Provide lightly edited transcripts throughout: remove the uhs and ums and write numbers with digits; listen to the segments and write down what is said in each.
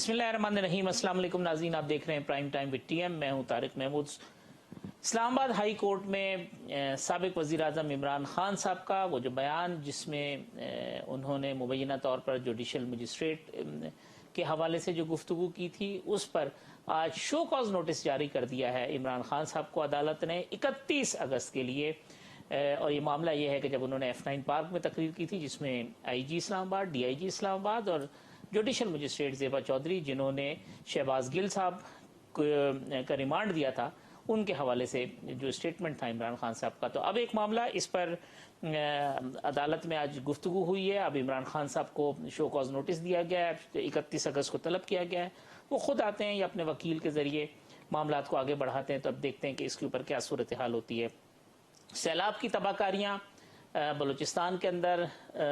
बिस्मिल्लाहिर्रहमानिर्रहीम। अस्सलाम वालेकुम नाज़रीन, आप देख रहे हैं प्राइम टाइम विद टीएम। मैं हूं तारिक महमूद। इस्लामाबाद हाई कोर्ट में साबिक वज़ीर आज़म इमरान खान साहब का वो जो बयान जिसमें उन्होंने मुबैना तौर पर जुडिशल मजिस्ट्रेट के हवाले से जो गुफ्तगू की थी, उस पर आज शो कॉज नोटिस जारी कर दिया है इमरान खान साहब को अदालत ने 31 अगस्त के लिए। और ये मामला ये है कि जब उन्होंने F9 पार्क में तकरीर की थी, जिसमें IG इस्लामाबाद, DIG इस्लामाबाद और जुडिशल मजिस्ट्रेट ज़ेबा चौधरी, जिन्होंने शहबाज गिल साहब का रिमांड दिया था, उनके हवाले से जो स्टेटमेंट था इमरान खान साहब का। तो अब एक मामला इस पर अदालत में आज गुफ्तगू हुई है। अब इमरान खान साहब को शो कॉज नोटिस दिया गया है, 31 अगस्त को तलब किया गया है। वो खुद आते हैं या अपने वकील के ज़रिए मामला को आगे बढ़ाते हैं। तो अब देखते हैं कि इसके ऊपर क्या सूरत हाल होती है। सैलाब की तबाहकारियाँ बलूचिस्तान के अंदर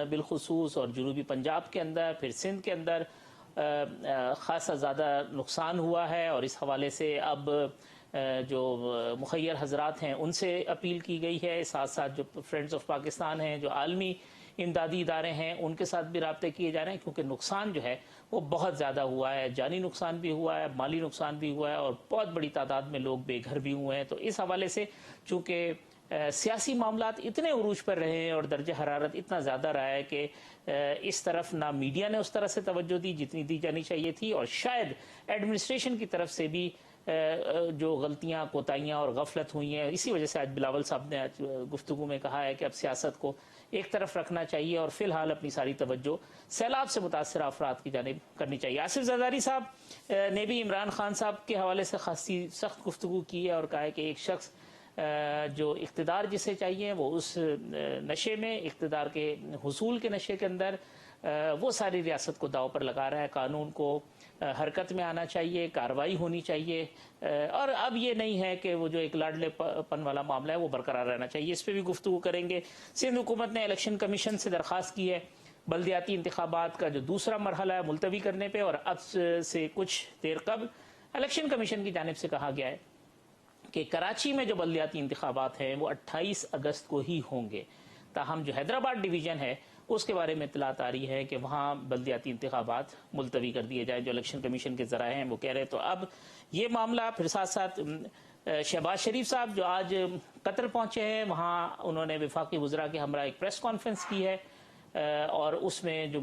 बिलखुसूस और जनूबी पंजाब के अंदर, फिर सिंध के अंदर ख़ासा ज़्यादा नुकसान हुआ है। और इस हवाले से अब जो मुखय्यर हजरात हैं उनसे अपील की गई है। साथ साथ जो फ्रेंड्स ऑफ पाकिस्तान हैं, जो आलमी इमदादी इदारे हैं, उनके साथ भी राब्ते किए जा रहे हैं, क्योंकि नुकसान जो है वो बहुत ज़्यादा हुआ है। जानी नुकसान भी हुआ है, माली नुकसान भी हुआ है, और बहुत बड़ी तादाद में लोग बेघर भी हुए हैं। तो इस हवाले से चूँकि सियासी मामलात इतने उरूज पर रहे हैं और दर्जा हरारत इतना ज़्यादा रहा है कि इस तरफ ना मीडिया ने उस तरह से तवज्जो दी जितनी दी जानी चाहिए थी, और शायद एडमिनिस्ट्रेशन की तरफ से भी जो गलतियां, कोताहियां और गफलत हुई हैं, इसी वजह से आज बिलावल साहब ने आज गुफ्तगू में कहा है कि अब सियासत को एक तरफ रखना चाहिए और फिलहाल अपनी सारी तवज्जो सैलाब से मुतासर अफराद की जानिब करनी चाहिए। आसिफ जरदारी साहब ने भी इमरान खान साहब के हवाले से खासी सख्त गुफ्तगू की है और कहा है कि एक शख्स जो इक़्तिदार जिसे चाहिए वो उस नशे में, इक़्तिदार के हुसूल के नशे के अंदर वो सारी रियासत को दाव पर लगा रहा है। कानून को हरकत में आना चाहिए, कार्रवाई होनी चाहिए, और अब ये नहीं है कि वो जो एक लाडलेपन वाला मामला है वो बरकरार रहना चाहिए। इस पर भी गुफ्तगू करेंगे। सिंध हुकूमत ने इलेक्शन कमीशन से दरख्वास्त की है बल्दियाती इंतखाबात का जो दूसरा मरहला है मुलतवी करने पर, और अब से कुछ देर कबल इलेक्शन कमीशन की जानिब से कहा गया है कि कराची में जो बल्दियाती इंतखाबात हैं वो 28 अगस्त को ही होंगे। ताहम जो हैदराबाद डिवीज़न है उसके बारे में इत्तलात आ रही है कि वहाँ बल्दियाती इंतखाबात मुलतवी कर दिए जाए, जो इलेक्शन कमीशन के ज़राए हैं वो कह रहे हैं। तो अब ये मामला फिर साथ साथ शहबाज शरीफ साहब जो आज कतर पहुँचे हैं, वहाँ उन्होंने वफाकी वज़रा के हमरा एक प्रेस कॉन्फ्रेंस की है, और उसमें जो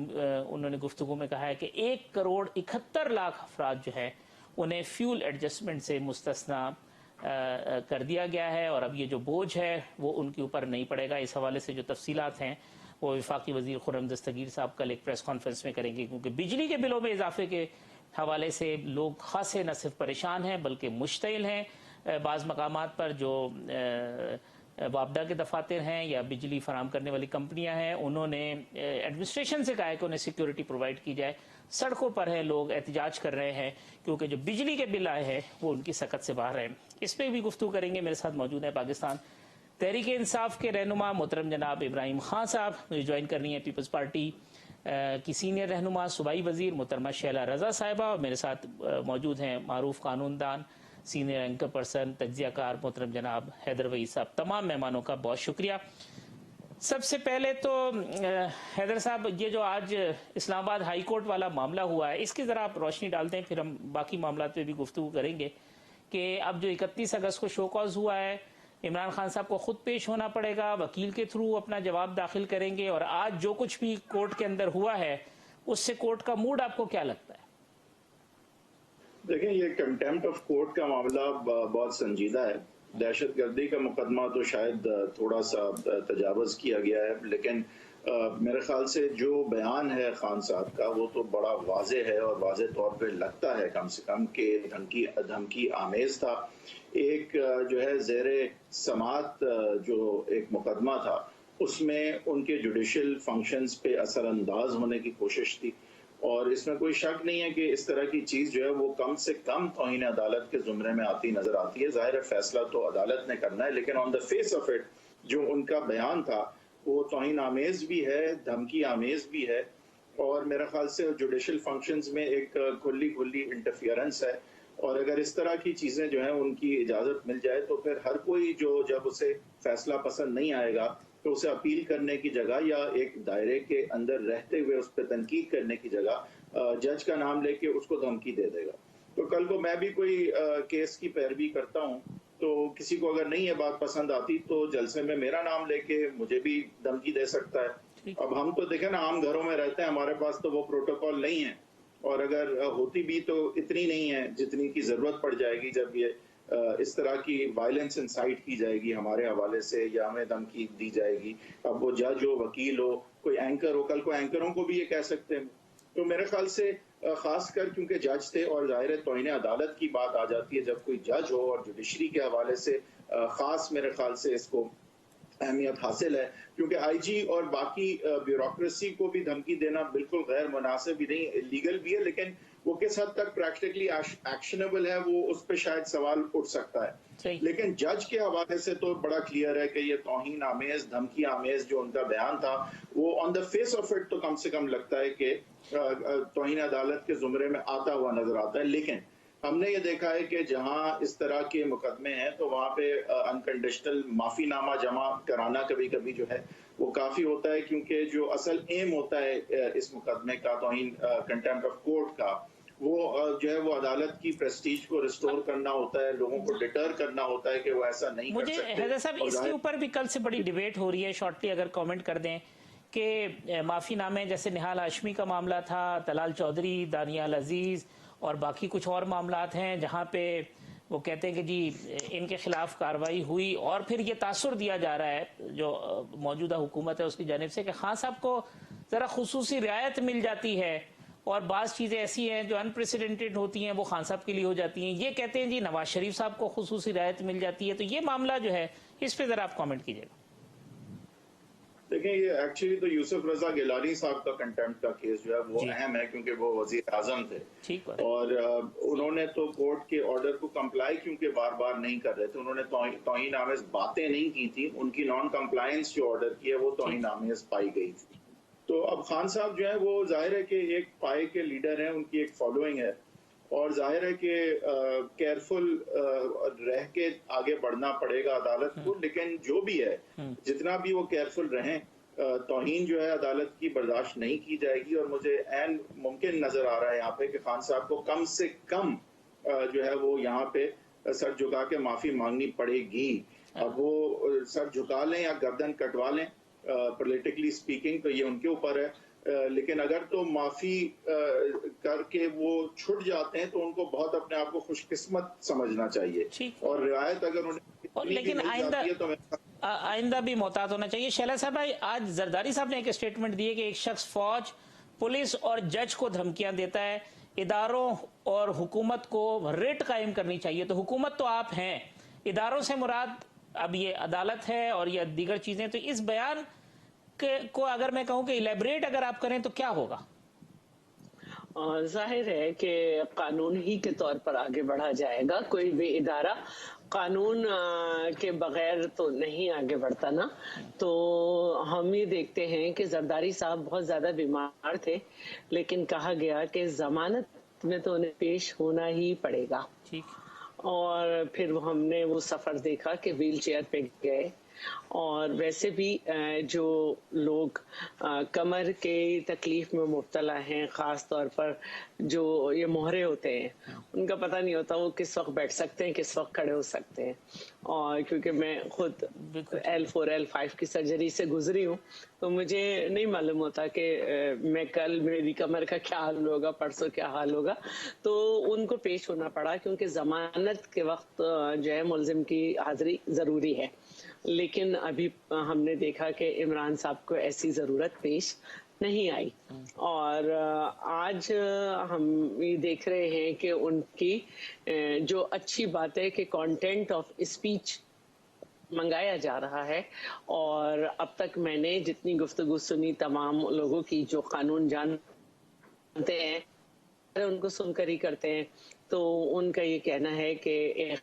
उन्होंने गुफ्तगू में कहा है कि 1,71,00,000 अफराद जो है उन्हें फ्यूल एडजस्टमेंट से मुस्तस्ना कर दिया गया है, और अब ये जो बोझ है वो उनके ऊपर नहीं पड़ेगा। इस हवाले से जो तफसीलात हैं वो वफाकी वज़ीर खुर्रम दस्तगीर साहब कल एक प्रेस कॉन्फ्रेंस में करेंगे, क्योंकि बिजली के बिलों में इजाफे के हवाले से लोग खासे न सिर्फ परेशान हैं बल्कि मुश्तइल हैं। बाज़ मकामात पर जो वापडा के दफातर हैं या बिजली फराम करने वाली कंपनियां हैं, उन्होंने एडमिनिस्ट्रेशन से कहा है कि उन्हें सिक्योरिटी प्रोवाइड की जाए। सड़कों पर है, लोग एहतजाज कर रहे हैं क्योंकि जो बिजली के बिल आए हैं वो उनकी सकत से बाहर है। इस पर भी गुफ्तगू करेंगे। मेरे साथ मौजूद है पाकिस्तान तहरीक इंसाफ के रहनुमा मोहतरम जनाब इब्राहिम खान साहब, मुझे ज्वाइन कर रही हैं पीपल्स पार्टी की सीनियर रहनुमा सूबाई वज़ीर मोहतरमा शैला रज़ा साहिबा, और मेरे साथ मौजूद हैं मारूफ कानूनदान, सीनियर एंकर पर्सन, तज्ज़ियाकार मोहतरम जनाब हैदर वईद साहब। तमाम मेहमानों का बहुत शुक्रिया। सबसे पहले तो हैदर साहब, ये जो आज इस्लामाबाद हाई कोर्ट वाला मामला हुआ है, इसकी ज़रा आप रोशनी डालते हैं, फिर हम बाकी मामलों पे भी गुफ्तगू करेंगे कि अब जो 31 अगस्त को शो कॉज हुआ है, इमरान खान साहब को खुद पेश होना पड़ेगा, वकील के थ्रू अपना जवाब दाखिल करेंगे, और आज जो कुछ भी कोर्ट के अंदर हुआ है उससे कोर्ट का मूड आपको क्या लगता है? देखें, ये कंटेम्प्ट ऑफ कोर्ट का मामला बहुत संजीदा है। दहशत गर्दी का मुकदमा तो शायद थोड़ा सा तजावज़ किया गया है, लेकिन मेरे ख्याल से जो बयान है खान साहब का वो तो बड़ा वाज़े है, और वाज़े तौर पे लगता है कम से कम कि धमकी आमेज़ था। एक जो है ज़ेरे समात जो एक मुकदमा था उसमें उनके जुडिशल फंक्शंस पे असरअंदाज होने की कोशिश थी, और इसमें कोई शक नहीं है कि इस तरह की चीज़ जो है वो कम से कम तौहीन अदालत के ज़ुमरे में आती नज़र आती है। ज़ाहिर है फैसला तो अदालत ने करना है, लेकिन on the face of it जो उनका बयान था वो तौहीन आमेज़ भी है, धमकी आमेज़ भी है, और मेरे ख्याल से जुडिशल फंक्शंस में एक खुली इंटरफियरेंस है। और अगर इस तरह की चीज़ें जो है उनकी इजाज़त मिल जाए तो फिर हर कोई जो जब उसे फैसला पसंद नहीं आएगा तो उसे अपील करने की जगह या एक दायरे के अंदर रहते हुए उस पर तनकीद करने की जगह जज का नाम लेके उसको धमकी दे देगा। तो कल को मैं भी कोई केस की पैरवी करता हूँ तो किसी को अगर नहीं ये बात पसंद आती तो जलसे में मेरा नाम लेके मुझे भी धमकी दे सकता है। अब हम तो देखें ना, आम घरों में रहते हैं, हमारे पास तो वो प्रोटोकॉल नहीं है, और अगर होती भी तो इतनी नहीं है जितनी की जरूरत पड़ जाएगी जब ये इस तरह की वायलेंस इंसाइट की जाएगी हमारे हवाले से या हमें धमकी दी जाएगी। अब वो जज हो, वकील हो, कोई एंकर हो, कल को एंकरों को भी ये कह सकते हैं। तो मेरे ख्याल से खास कर क्योंकि जज थे और जाहिर है तौहीन अदालत की बात आ जाती है जब कोई जज हो, और जुडिशरी के हवाले से खास मेरे ख्याल से इसको अहमियत हासिल है, क्योंकि आईजी और बाकी ब्यूरोक्रेसी को भी धमकी देना बिल्कुल गैर मुनासिब ही नहीं, इलीगल भी है, लेकिन वो किस हद तक प्रैक्टिकली एक्शनेबल है वो उस पर शायद सवाल उठ सकता है। लेकिन जज के हवाले से तो बड़ा क्लियर है कि ये तौहीन आमेज, धमकी आमेज जो उनका बयान था वो on the face of it तो कम से कम लगता है कि तौहीन अदालत के जुमरे में आता हुआ नजर आता है। लेकिन हमने ये देखा है कि जहां इस तरह के मुकदमे हैं तो वहां पे अनकंडीशनल माफीनामा जमा कराना कभी कभी जो है वो काफी होता है, क्योंकि जो असल एम होता है इस मुकदमे का, तौहीन कंटेम्प्ट ऑफ कोर्ट का, वो जो है वो अदालत की प्रेस्टीज को रिस्टोर करना होता है, लोगों को डिटर करना होता है कि वो ऐसा नहीं कर सकते। मुझे हैदर साहब इसके ऊपर भी कल से बड़ी डिबेट हो रही है, शॉर्टली अगर कमेंट कर दें कि माफीनामे जैसे निहाल हाशमी का मामला था, तलाल चौधरी, दानियाल अजीज और बाकी कुछ और मामलात हैं जहां पे वो कहते हैं कि जी इनके खिलाफ कार्रवाई हुई, और फिर ये तासुर दिया जा रहा है जो मौजूदा हुकूमत है उसकी जानिब से कि खान साहब को जरा खुसूसी रियायत मिल जाती है, और बाज़ चीज़ें ऐसी हैं जो अनप्रेसिडेंटेड होती हैं वो खान साहब के लिए हो जाती हैं। ये कहते हैं जी नवाज शरीफ साहब को खुसूसी रियायत मिल जाती है। तो ये मामला जो है इस पे जरा आप कमेंट कीजिएगा। देखिए, ये एक्चुअली तो यूसुफ रजा गिलानी साहब का कंटेम्प्ट का केस जो है वो अहम है, क्योंकि वो वजीर आजम थे, और उन्होंने तो कोर्ट के ऑर्डर को कंप्लाई क्योंकि बार बार नहीं कर रहे थे, उन्होंने तौहीन आमेज बातें नहीं की थी, उनकी नॉन कंप्लायंस जो ऑर्डर की है वो तौहीन आमेज पाई गई थी। तो अब खान साहब जो है वो जाहिर है कि एक पाए के लीडर हैं, उनकी एक फॉलोइंग है, और जाहिर है कि केयरफुल रह के आगे बढ़ना पड़ेगा अदालत को। लेकिन जो भी है, जितना भी वो केयरफुल रहें, तौहीन जो है अदालत की बर्दाश्त नहीं की जाएगी, और मुझे ऐन मुमकिन नजर आ रहा है यहाँ पे कि खान साहब को कम से कम जो है वो यहाँ पे सर झुका के माफी मांगनी पड़ेगी। अब वो सर झुका लें या गर्दन कटवा लें, पॉलिटिकली स्पीकिंग तो ये उनके ऊपर है, लेकिन अगर तो माफी करके वो छुट जाते हैं तो उनको बहुत अपने आप को खुशकिस्मत समझना चाहिए, और रियायत अगर उन्हें लेकिन आइंदा भी मोहतात होना चाहिए। शैला साहब, आज जरदारी साहब ने एक स्टेटमेंट दी है कि एक शख्स फौज, पुलिस और जज को धमकियां देता है, इदारों और हुकूमत को रेट कायम करनी चाहिए। तो हुकूमत तो आप हैं, इदारों से मुराद अब ये अदालत है और ये दीगर चीजें। तो इस बयान को अगर मैं कहूं कि इलेबरेट अगर आप करें तो क्या होगा? जाहिर है कि कानून ही के तौर पर आगे बढ़ा जाएगा, कोई भी इदारा कानून के बगैर तो नहीं आगे बढ़ता ना। तो हम ये देखते हैं कि जरदारी साहब बहुत ज्यादा बीमार थे, लेकिन कहा गया कि जमानत में तो उन्हें पेश होना ही पड़ेगा। और फिर हमने वो सफर देखा कि व्हील चेयर पे गए, और वैसे भी जो लोग कमर के तकलीफ में मुब्तला हैं, खास तौर पर जो ये मोहरे होते हैं, उनका पता नहीं होता वो किस वक्त बैठ सकते हैं, किस वक्त खड़े हो सकते हैं। और क्योंकि मैं खुद L4 L5 की सर्जरी से गुजरी हूँ, तो मुझे नहीं मालूम होता कि मैं कल मेरी कमर का क्या हाल होगा, परसों क्या हाल होगा। तो उनको पेश होना पड़ा, क्योंकि जमानत के वक्त जो है मुलजिम की हाजिरी जरूरी है। लेकिन अभी हमने देखा कि इमरान साहब को ऐसी जरूरत पेश नहीं आई, और आज हम ये देख रहे हैं कि उनकी जो अच्छी बात है कि कंटेंट ऑफ स्पीच मंगाया जा रहा है। और अब तक मैंने जितनी गुफ्तगू सुनी तमाम लोगों की जो कानून जानते हैं उनको सुनकर ही करते हैं, तो उनका ये कहना है कि एक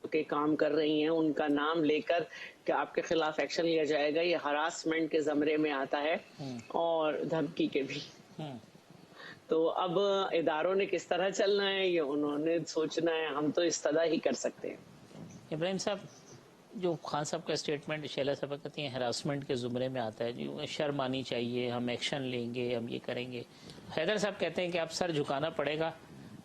के काम कर रही हैं, उनका नाम लेकर कि आपके खिलाफ एक्शन लिया जाएगा, ये हरासमेंट के जमरे में आता है और धमकी के भी। तो अब इदारों ने किस तरह चलना है ये उन्होंने सोचना है, हम तो इस तरह ही कर सकते हैं। इब्राहिम साहब, جو خان صاحب کا اسٹیٹمنٹ شیلا صاحب کہتی ہیں ہراسمنٹ کے زمرے میں آتا ہے جی، شرم آنی چاہیے، ہم ایکشن لیں گے، ہم یہ کریں گے. حیدر صاحب کہتے ہیں کہ اب سر جھکانا پڑے گا،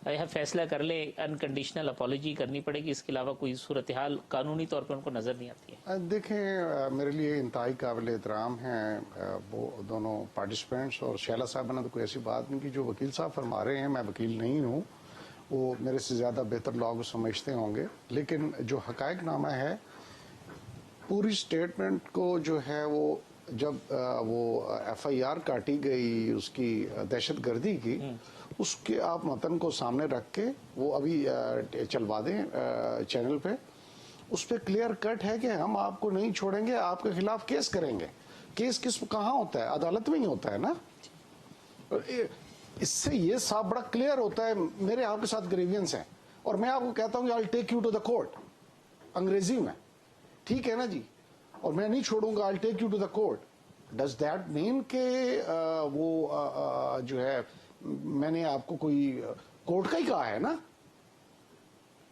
یہ فیصلہ کر لیں، انکنڈیشنل اپالوجی کرنی پڑے گی، اس کے علاوہ کوئی صورتحال قانونی طور پر ان کو نظر نہیں آتی ہے. دیکھیں میرے لیے انتہائی قابل احترام ہیں وہ دونوں پارٹیسپینٹس، اور شیلا صاحب نے تو کوئی ایسی بات نہیں کی. جو وکیل صاحب فرما رہے ہیں، میں وکیل نہیں ہوں، وہ میرے سے زیادہ بہتر لوگ سمجھتے ہوں گے، لیکن جو حقائق نامہ ہے پوری سٹیٹمنٹ کو جو ہے وہ جب وہ ایف آئی آر کاٹی گئی اس کی دہشت گردی کی، اس کے آپ متن کو سامنے رکھ کے وہ ابھی چلوا دیں چینل پہ، اس پہ کلیئر کٹ ہے کہ ہم آپ کو نہیں چھوڑیں گے، آپ کے خلاف کیس کریں گے. کیس کہاں ہوتا ہے؟ عدالت میں ہی ہوتا ہے نا. اس سے یہ صاحب بڑا کلیئر ہوتا ہے میرے آپ کے ساتھ گریوینس ہیں اور میں آپ کو کہتا ہوں کہ I'll take you to the court انگریزی میں، ٹھیک ہے نا جی، اور میں نہیں چھوڑوں گا I'll take you to the court. Does that mean کہ وہ جو ہے میں نے آپ کو کوئی کورٹ کا ہی کہا ہے نا،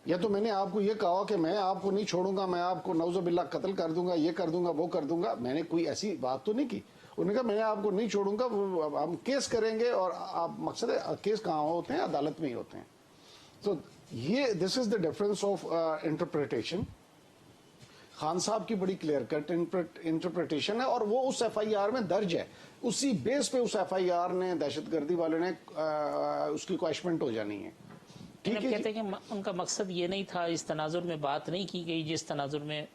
یا تو میں نے آپ کو یہ کہا کہ میں آپ کو نہیں چھوڑوں گا، میں آپ کو نعوذ باللہ قتل کر دوں گا، یہ کر دوں گا، وہ کر دوں گا. میں نے کوئی ایسی بات تو نہیں کی. انہوں نے کہا میں نے آپ کو نہیں چھوڑوں گا، ہم کیس کریں گے. اور آپ مقصد ہے کیس کہاں ہوتے ہیں؟ عدالت میں ہی ہوتے ہیں. تو یہ this is the difference of interpretation. Khan Sahib کی بڑی کلیئر کٹ انٹرپریٹیشن ہے اور وہ اس ایف آئی آر میں درج ہے. اسی بیس پہ اس ایف آئی آر نے دہشت گردی والے نے اس کی کوائشمنٹ ہو جانی ہے. ٹھیک ہے، کہتے ہیں کہ ان کا مقصد یہ نہیں تھا، اس تناظر میں بات نہیں کی گئی جس تناظر میں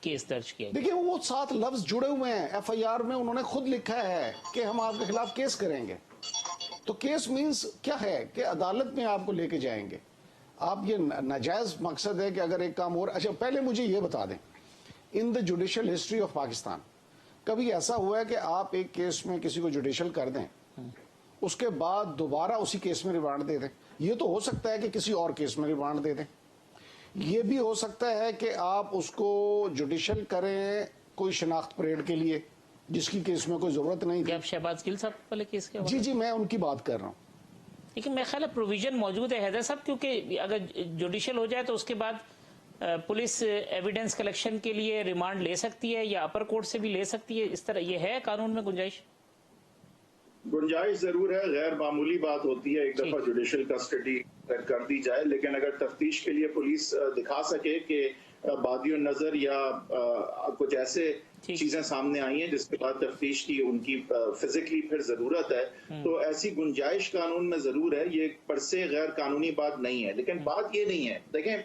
کیس درج کیا گیا. دیکھیں وہ 7 لفظ جڑے ہوئے ہیں ایف آئی آر میں، انہوں نے خود لکھا ہے کہ ہم آپ کے خلاف کیس کریں گے. تو کیس مینز کیا ہے کہ عدالت میں آپ کو لے کے جائیں گے. آپ یہ ناجائز مقصد ہے کہ اگر ایک کام ہو رہا. اچھا پہلے مجھے یہ بتا دیں، in the judicial history of Pakistan کبھی ایسا ہوا ہے کہ آپ ایک کیس میں کسی کو جوڈیشل کر دیں، اس کے بعد دوبارہ اسی کیس میں ریمانڈ دے دیں؟ یہ تو ہو سکتا ہے کہ کسی اور کیس میں ریمانڈ دے دیں. یہ بھی ہو سکتا ہے کہ آپ اس کو جوڈیشل کریں کوئی شناخت پریڈ کے لیے جس کی کیس میں کوئی ضرورت نہیں تھی. آپ شہباز گل صاحب والے کیس کے جی جی میں ان کی بات کر رہا ہوں. لیکن میرے خیال ہے پروویژن موجود ہے حیدر صاحب، کیونکہ اگر جوڈیشل ہو جائے تو اس کے بعد پولیس ایویڈنس کلیکشن کے لیے ریمانڈ لے سکتی ہے یا اپر کورٹ سے بھی لے سکتی ہے. اس طرح یہ ہے قانون میں گنجائش؟ گنجائش ضرور ہے، غیر معمولی بات ہوتی ہے ایک دفعہ جوڈیشل کسٹڈی کر دی جائے، لیکن اگر تفتیش کے لیے پولیس دکھا سکے کہ بادی النظر یا کچھ ایسے چیزیں سامنے آئی ہیں جس کے بعد تفتیش کی ان کی فزیکلی پھر ضرورت ہے، تو ایسی گنجائش قانون میں ضرور ہے. یہ پر سے غیر قانونی بات نہیں ہے. لیکن بات یہ نہیں ہے، دیکھیں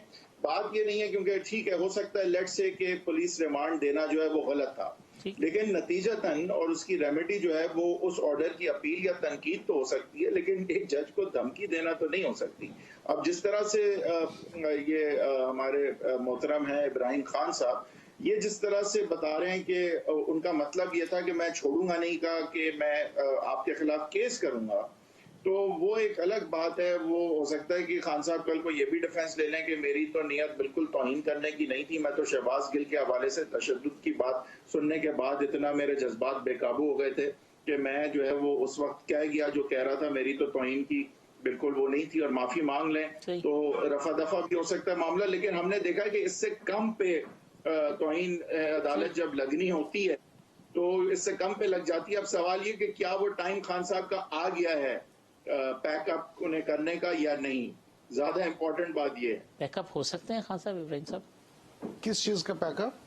بات یہ نہیں ہے، کیونکہ ٹھیک ہے ہو سکتا ہے لیٹ سے کہ پولیس ریمانڈ دینا جو ہے وہ غلط تھا، لیکن نتیجتاً اور اس کی ریمیڈی جو ہے وہ اس آرڈر کی اپیل یا تنقید تو ہو سکتی ہے، لیکن ایک جج کو دھمکی دینا تو نہیں ہو سکتی. اب جس طرح سے یہ ہمارے محترم ہیں ابراہیم خان صاحب، یہ جس طرح سے بتا رہے ہیں کہ ان کا مطلب یہ تھا کہ میں چھوڑوں گا نہیں، کہا کہ میں آپ کے خلاف کیس کروں گا، تو وہ ایک الگ بات ہے. وہ ہو سکتا ہے کہ خان صاحب کل کو یہ بھی ڈیفنس لے لیں کہ میری تو نیت بالکل توہین کرنے کی نہیں تھی، میں تو شہباز گل کے حوالے سے تشدد کی بات سننے کے بعد اتنا میرے جذبات بے قابو ہو گئے تھے کہ میں جو ہے وہ اس وقت کہہ گیا جو کہہ رہا تھا، میری تو توہین کی بالکل وہ نہیں تھی، اور معافی مانگ لیں تو رفع دفع بھی ہو سکتا ہے معاملہ. لیکن ہم نے دیکھا کہ اس سے کم پہ توہین عدالت جب لگنی ہوتی ہے تو اس سے کم پہ لگ جاتی ہے. اب سوال یہ کہ کیا وہ ٹائم خان صاحب کا آ گیا ہے پیک اپ انہیں کرنے کا یا نہیں؟ زیادہ امپورٹنٹ بات یہ ہے. پیک اپ ہو سکتے ہیں خان صاحب، ابراہیم صاحب؟ کس چیز کا پیک اپ؟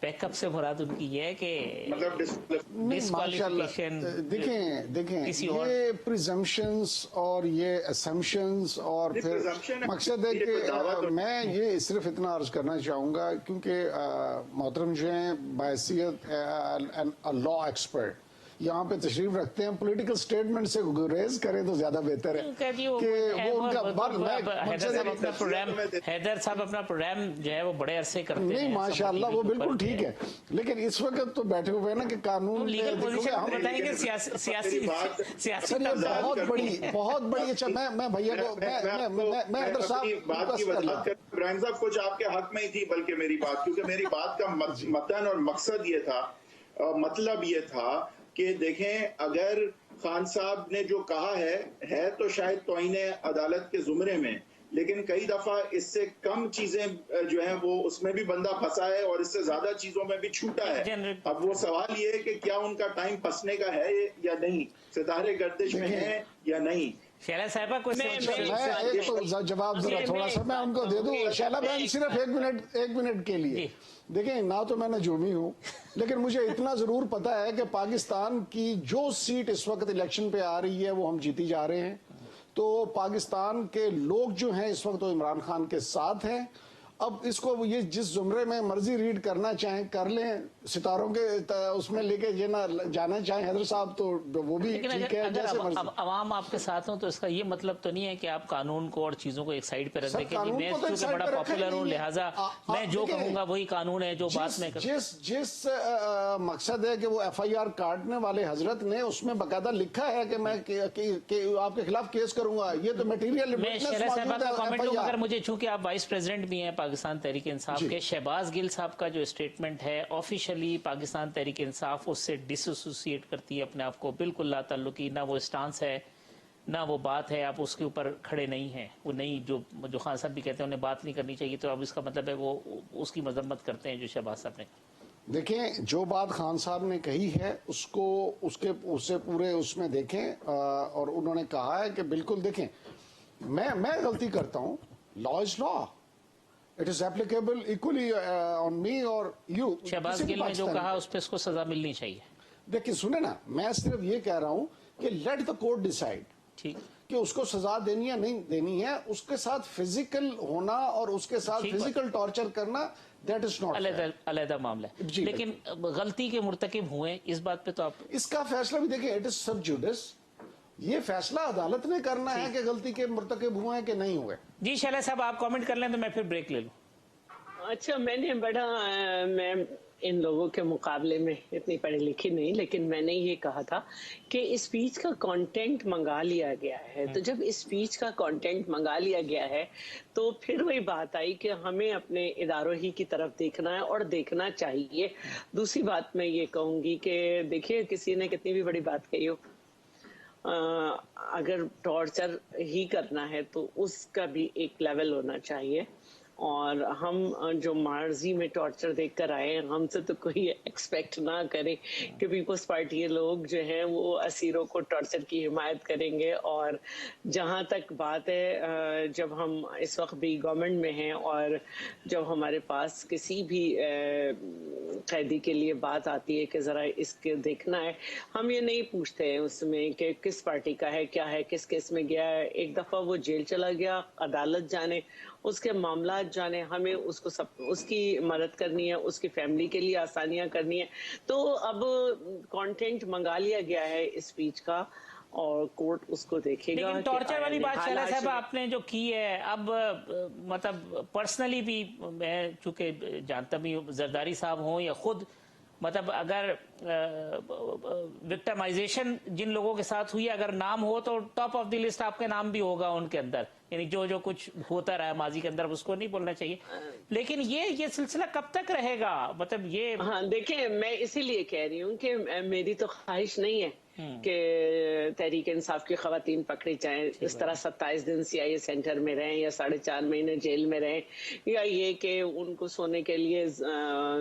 پیک اپ سے مراد ان کی یہ ہے کہ مطلب ڈسکوالیفیکیشن. دیکھیں یہ پریزمپشنز اور یہ اسمپشنز، اور پھر مقصد ہے کہ میں یہ صرف اتنا عرض کرنا چاہوں گا کیونکہ محترم جو ہیں بحیثیت لا ایکسپرٹ یہاں پہ تشریف رکھتے ہیں، پولیٹیکل سٹیٹمنٹ سے گریز کریں تو زیادہ بہتر ہے کہ وہ ان کا حیدر صاحب اپنا پروگرام جو ہے وہ بڑے عرصے کرتے ہیں. نہیں ماشاءاللہ وہ بالکل ٹھیک ہے، لیکن اس وقت تو بیٹھے ہوئے ہیں نا کہ قانون لیگل پوزیشن بتائیں گے سیاسی بہت بڑی. اچھا میں بھیا کو میں حیدر صاحب ابراہیم صاحب کچھ آپ کے حق میں ہی تھی بلکہ میری بات، کیونکہ میری بات کا متن اور مقصد یہ تھا، مطلب یہ تھا کہ دیکھیں اگر خان صاحب نے جو کہا ہے تو شاید توہین عدالت کے زمرے میں، لیکن کئی دفعہ اس سے کم چیزیں جو ہیں وہ اس میں بھی بندہ پھنسا ہے اور اس سے زیادہ چیزوں میں بھی چھوٹا ہے. اب وہ سوال یہ ہے کہ کیا ان کا ٹائم پھنسنے کا ہے یا نہیں, ستارے گردش میں ہیں یا نہیں. شیلا صاحبہ کو میں ایک تو جواب ذرا تھوڑا سا میں ان کو دے دوں. شیلا بہن صرف ایک منٹ کے لیے دیکھیں, نہ تو میں نجومی ہوں لیکن مجھے اتنا ضرور پتا ہے کہ پاکستان کی جو سیٹ اس وقت الیکشن پہ آ رہی ہے وہ ہم جیتی جا رہے ہیں. تو پاکستان کے لوگ جو ہیں اس وقت تو عمران خان کے ساتھ ہیں. اب اس کو یہ جس زمرے میں مرضی ریڈ کرنا چاہیں کر لیں, ستاروں کے اس میں لے کے یہ نہ جانا چاہیں حضرت صاحب تو وہ بھی ٹھیک ہے. جیسے عوام آپ کے ساتھ ہوں تو اس کا یہ مطلب تو نہیں ہے کہ آپ قانون کو اور چیزوں کو ایک سائیڈ پہ رکھ دیں کہ میں چونکہ بڑا پاپولر ہوں لہٰذا میں جو کہوں گا وہی قانون ہے جو بات میں جس مقصد ہے کہ وہ ایف آئی آر کاٹنے والے حضرت نے اس میں باقاعدہ لکھا ہے کہ میں آپ کے خلاف کیس کروں گا. یہ تو میٹیریل میں شیلا صاحبہ کا کامنٹ دوں مگر مجھے چونکہ آپ وائس پریزیڈنٹ بھی ہیں پاکستان تحریک انصاف کے, شہباز گل صاحب کا جو اسٹیٹمنٹ ہے آفیشلی پاکستان تحریک انصاف اس سے ڈس ایسوسیٹ کرتی ہے اپنے آپ کو, بالکل لا تعلقی, نہ وہ اسٹانس ہے نہ وہ بات ہے, آپ اس کے اوپر کھڑے نہیں ہیں. وہ نہیں جو خان صاحب بھی کہتے ہیں انہیں بات نہیں کرنی چاہیے, تو اب اس کا مطلب ہے وہ اس کی مذمت کرتے ہیں جو شہباز صاحب نے. دیکھیں جو بات خان صاحب نے کہی ہے اس کو اس سے پورے اس میں دیکھیں, اور انہوں نے کہا ہے کہ بالکل دیکھیں میں غلطی کرتا ہوں, لا از لا, اٹ از ایپلیکیبل ایکولی آن می اور یو. شہباز گل نے جو کہا اس پہ اس کو سزا ملنی چاہیے. دیکھیں سنیں نا, میں صرف یہ کہہ رہا ہوں کہ لیٹ دا کورٹ ڈیسائیڈ ٹھیک کہ اس کو سزا دینی یا نہیں دینی ہے. اس کے ساتھ فزیکل ہونا اور اس کے ساتھ فزیکل ٹارچر کرنا دیٹ از ناٹ علیحدہ معاملہ ہے. لیکن غلطی کے مرتکب ہوئے اس بات پہ تو آپ اس کا فیصلہ بھی دیکھیں, اٹ از سب جوڈس, یہ فیصلہ عدالت نے کرنا ہے کہ غلطی کے مرتکب ہوئے ہیں کہ نہیں ہوئے. جی شیلا صاحب آپ کامنٹ کر لیں تو میں پھر بریک لے لوں. اچھا, میں ان لوگوں کے مقابلے میں اتنی پڑھی لکھی نہیں, لیکن میں نے یہ کہا تھا کہ اسپیچ کا کانٹینٹ منگا لیا گیا ہے. تو جب اسپیچ کا کانٹینٹ منگا لیا گیا ہے تو پھر وہی بات آئی کہ ہمیں اپنے اداروں ہی کی طرف دیکھنا ہے اور دیکھنا چاہیے. دوسری بات میں یہ کہوں گی کہ دیکھیے کسی نے کتنی بھی بڑی بات کہی ہو, اگر ٹارچر ہی کرنا ہے تو اس کا بھی ایک لیول ہونا چاہیے. اور ہم جو ماضی میں ٹارچر دیکھ کر آئے ہیں, ہم سے تو کوئی ایکسپیکٹ نہ کرے کہ پیپلز پارٹی کے لوگ جو ہیں وہ اسیروں کو ٹارچر کی حمایت کریں گے. اور جہاں تک بات ہے, جب ہم اس وقت بھی گورنمنٹ میں ہیں اور جب ہمارے پاس کسی بھی قیدی کے لیے بات آتی ہے کہ ذرا اس کے دیکھنا ہے, ہم یہ نہیں پوچھتے ہیں اس میں کہ کس پارٹی کا ہے, کیا ہے, کس کیس میں گیا ہے. ایک دفعہ وہ جیل چلا گیا, عدالت جانے, اس کے معاملات جانے, ہمیں اس کی مدد کرنی ہے, اس کی فیملی کے لیے آسانیاں کرنی ہے. تو اب کانٹینٹ منگا لیا گیا ہے اسپیچ کا اور کورٹ اس کو دیکھے گا. لیکن ٹارچر والی بات شیلا صاحب آپ نے جو کی ہے, اب مطلب پرسنلی بھی میں چونکہ جانتا بھی ہوں, زرداری صاحب ہوں یا خود, مطلب اگر وکٹمائزیشن جن لوگوں کے ساتھ ہوئی اگر نام ہو تو ٹاپ آف دی لسٹ آپ کے نام بھی ہوگا ان کے اندر, یعنی جو کچھ ہوتا رہا ماضی کے اندر اس کو نہیں بولنا چاہیے. لیکن یہ سلسلہ کب تک رہے گا, مطلب یہ ہاں دیکھیں میں اسی لیے کہہ رہی ہوں کہ میری تو خواہش نہیں ہے کہ تحریک انصاف کی خواتین پکڑی جائیں, اس طرح 27 دن سی آئی اے سینٹر میں رہیں یا 4.5 مہینے جیل میں رہیں, یا یہ کہ ان کو سونے کے لیے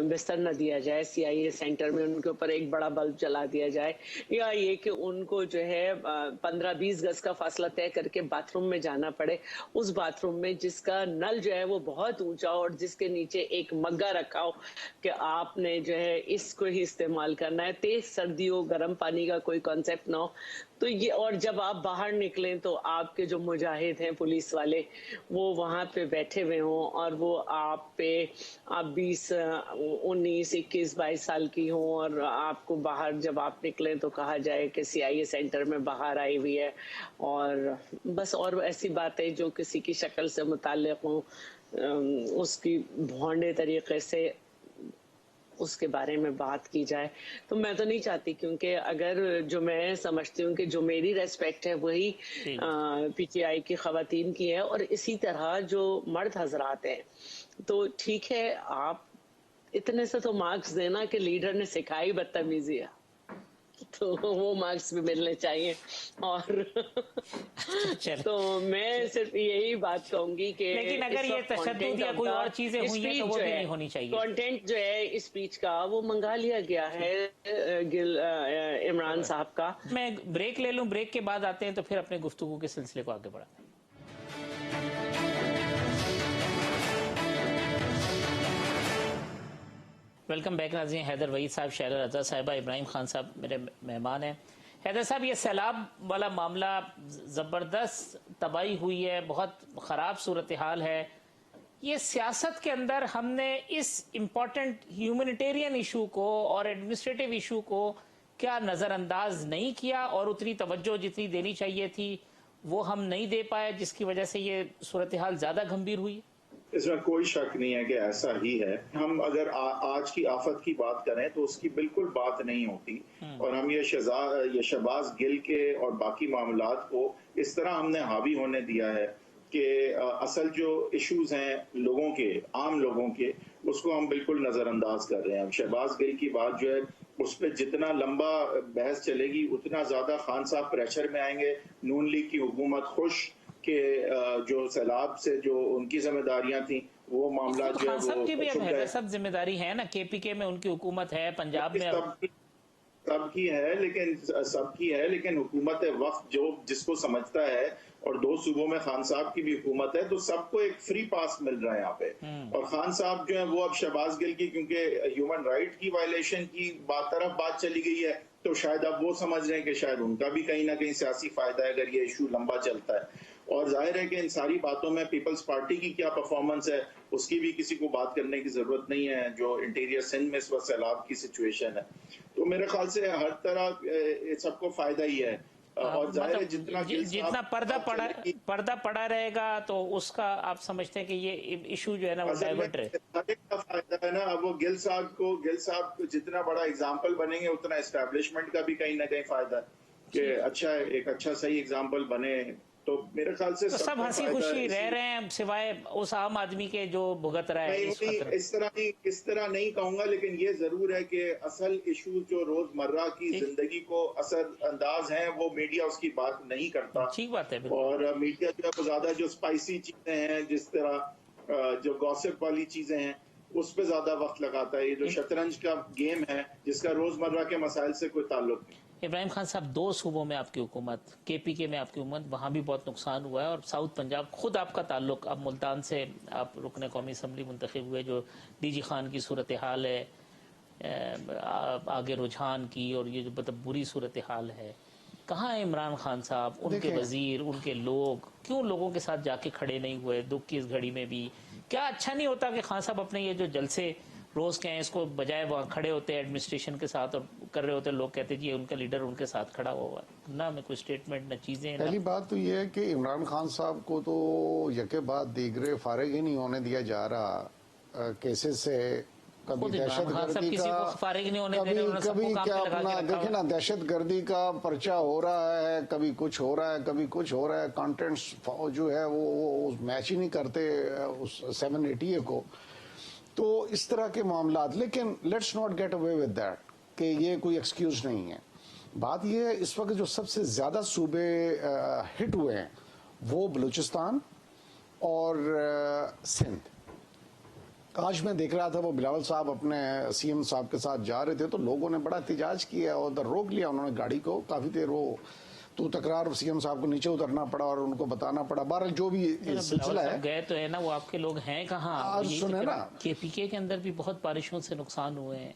بستر نہ دیا جائے سی آئی اے سینٹر میں, ان کے اوپر ایک بڑا بلب جلا دیا جائے, یا یہ کہ ان کو جو ہے 15-20 گز کا فاصلہ طے کر کے باتھ روم میں جانا پڑے, اس باتھ روم میں جس کا نل جو ہے وہ بہت اونچا ہو اور جس کے نیچے ایک مگا رکھا ہو کہ آپ نے جو ہے اس کو ہی استعمال کرنا ہے, تیز سردی ہو, گرم پانی کا کوئی کانسیپٹ نہ ہو. تو یہ, اور جب آپ باہر نکلیں تو آپ کے جو مجاہد ہیں پولیس والے وہ وہاں پہ بیٹھے ہوئے ہوں اور وہ آپ پہ 20, 19, 21, 22 سال کی ہوں, اور آپ کو باہر جب آپ نکلیں تو کہا جائے کہ سی آئی اے سینٹر میں باہر آئی ہوئی ہے, اور بس اور ایسی باتیں جو کسی کی شکل سے متعلق ہوں اس کی بھونڈے طریقے سے اس کے بارے میں بات کی جائے. تو میں تو نہیں چاہتی, کیونکہ اگر جو میں سمجھتی ہوں کہ جو میری ریسپیکٹ ہے وہی پی ٹی آئی کی خواتین کی ہے, اور اسی طرح جو مرد حضرات ہیں, تو ٹھیک ہے آپ اتنے سے تو مارکس دینا کہ لیڈر نے سکھائی بدتمیزی ہے. तो वो मार्क्स भी मिलने चाहिए। और चलो। तो मैं सिर्फ यही बात कहूंगी कि लेकिन अगर ये तशद्दुद या कोई और चीजें हुई हैं तो वो भी नहीं होनी चाहिए। कंटेंट जो है स्पीच का वो मंगा लिया गया है इमरान साहब का। मैं ब्रेक ले लूं, ब्रेक के बाद आते हैं तो फिर अपने गुफ्तगू के सिलसिले को आगे बढ़ाते हैं। वेलकम बैक नाज़रीन। हैदर वहीद साहब, शैला रजा साहिबा, इब्राहिम खान साहब मेरे मेहमान हैं। हैदर साहब, ये सैलाब वाला मामला ज़बरदस्त तबाही हुई है, बहुत ख़राब सूरत हाल है। ये सियासत के अंदर हमने इस इम्पॉर्टेंट ह्यूमैनिटेरियन इशू को और एडमिनिस्ट्रेटिव इशू को क्या नज़रअंदाज नहीं किया, और उतनी तवज्जो जितनी देनी चाहिए थी वो हम नहीं दे पाए, जिसकी वजह से ये सूरत हाल ज़्यादा गंभीर हुई। इसमें कोई शक नहीं है कि ऐसा ही है। हम अगर आज की आफत की बात करें तो उसकी बिल्कुल बात नहीं होती, और हम ये शहबाज गिल के और बाकी मामलात को इस तरह हमने हावी होने दिया है कि असल जो इश्यूज हैं लोगों के, आम लोगों के, उसको हम बिल्कुल नजरअंदाज कर रहे हैं। शहबाज गिल की बात जो है उस पर जितना लंबा बहस चलेगी उतना ज्यादा खान साहब प्रेशर में आएंगे। नून लीग की हुकूमत खुश कि जो सैलाब से जो उनकी जिम्मेदारियां थी वो मामला जो है वो की भी अब सब जिम्मेदारी है ना, केपीके में उनकी हुकूमत है, पंजाब में सबकी है, लेकिन हुकूमत वक्त जो जिसको समझता है, और 2 सूबों में खान साहब की भी हुकूमत है, तो सबको एक फ्री पास मिल रहा है यहाँ पे। और खान साहब जो है वो अब शहबाज गिल की, क्योंकि ह्यूमन राइट की वायलेशन की बात चली गई है, तो शायद अब वो समझ रहे हैं कि शायद उनका भी कहीं ना कहीं सियासी फायदा है अगर ये इशू लंबा चलता है। और जाहिर है कि इन सारी बातों में पीपल्स पार्टी की क्या परफॉर्मेंस है उसकी भी किसी को बात करने की जरूरत नहीं है, जो इंटीरियर सिंध में इस वक्त सैलाब की सिचुएशन है। तो मेरे ख्याल से हर तरह सबको फायदा ही है। और जाहिर है जितना पर्दा पड़ा रहेगा तो उसका आप समझते हैं कि ये इशू जो है ना वो डाइवर्ट रहे का फायदा है ना। अब वो गिल साहब जितना बड़ा एग्जाम्पल बनेंगे उतना एस्टेब्लिशमेंट का भी कहीं ना कहीं फायदा है कि एक अच्छा सही एग्जाम्पल बने। तो मेरे ख्याल से तो सब हंसी खुशी रह रहे हैं सिवाय उस आम आदमी के जो भुगत रहा है। इस तरह नहीं कहूंगा, लेकिन ये जरूर है कि असल इशू जो रोजमर्रा की जिंदगी को असर अंदाज है वो मीडिया उसकी बात नहीं करता। ठीक बात है। और मीडिया जो है ज्यादा जो स्पाइसी चीजें हैं, जिस तरह जो गॉसिप वाली चीजें हैं, उस पर ज्यादा वक्त लगाता है। ये जो शतरंज का गेम है जिसका रोजमर्रा के मसाइल से कोई ताल्लुक नहीं। इब्राहिम खान साहब, 2 सूबों में आपकी हुकूमत, केपीके में आपकी हुकूमत, वहाँ भी बहुत नुकसान हुआ है, और साउथ पंजाब खुद आपका ताल्लुक, अब मुल्तान से आप रुकने कौमी असम्बली मुंतखब हुए, जो डीजी खान की सूरत हाल है, आगे रुझान की, और ये जो मतलब बुरी सूरत हाल है, कहाँ है इमरान खान साहब, उनके वजीर, उनके लोग, क्यों लोगों के साथ जाके खड़े नहीं हुए दुख की इस घड़ी में भी? क्या अच्छा नहीं होता कि खान साहब अपने ये जो जलसे रोज के हैं इसको बजाय वहाँ खड़े होते हैं एडमिनिस्ट्रेशन के साथ और कर रहे होते, लोग कहते जी उनका लीडर उनके साथ खड़ा हुआ ना, में कोई स्टेटमेंट ना चीजें। पहली बात तो ये है कि इमरान खान साहब को तो यके बाद दीगरे फारिग ही नहीं होने दिया जा रहा केसेस से। कभी दहशतगर्दी का, कभी क्या अपना देखे ना, दहशतगर्दी का पर्चा हो रहा है, कभी कुछ हो रहा है, कभी कुछ हो रहा है। कंटेंट्स जो है वो मैच ही नहीं करते उस 780 को। तो इस तरह के मामलात, लेकिन let's not get away with that कि ये कोई एक्सक्यूज नहीं है। बात ये है इस वक्त जो सबसे ज्यादा सूबे हिट हुए हैं वो बलूचिस्तान और सिंध। आज मैं देख रहा था वो बिलावल साहब अपने सीएम साहब के साथ जा रहे थे तो लोगों ने बड़ा एहतजाज किया और उधर रोक लिया उन्होंने गाड़ी को। काफी देर वो तो तकरार, सीएम साहब को नीचे उतरना पड़ा और उनको बताना पड़ा। बहरहाल जो भी सिलसिला है, गए तो है ना, वो आपके लोग हैं कहाँ? आज सुने ना, केपीके के अंदर भी बहुत बारिशों से नुकसान हुए हैं,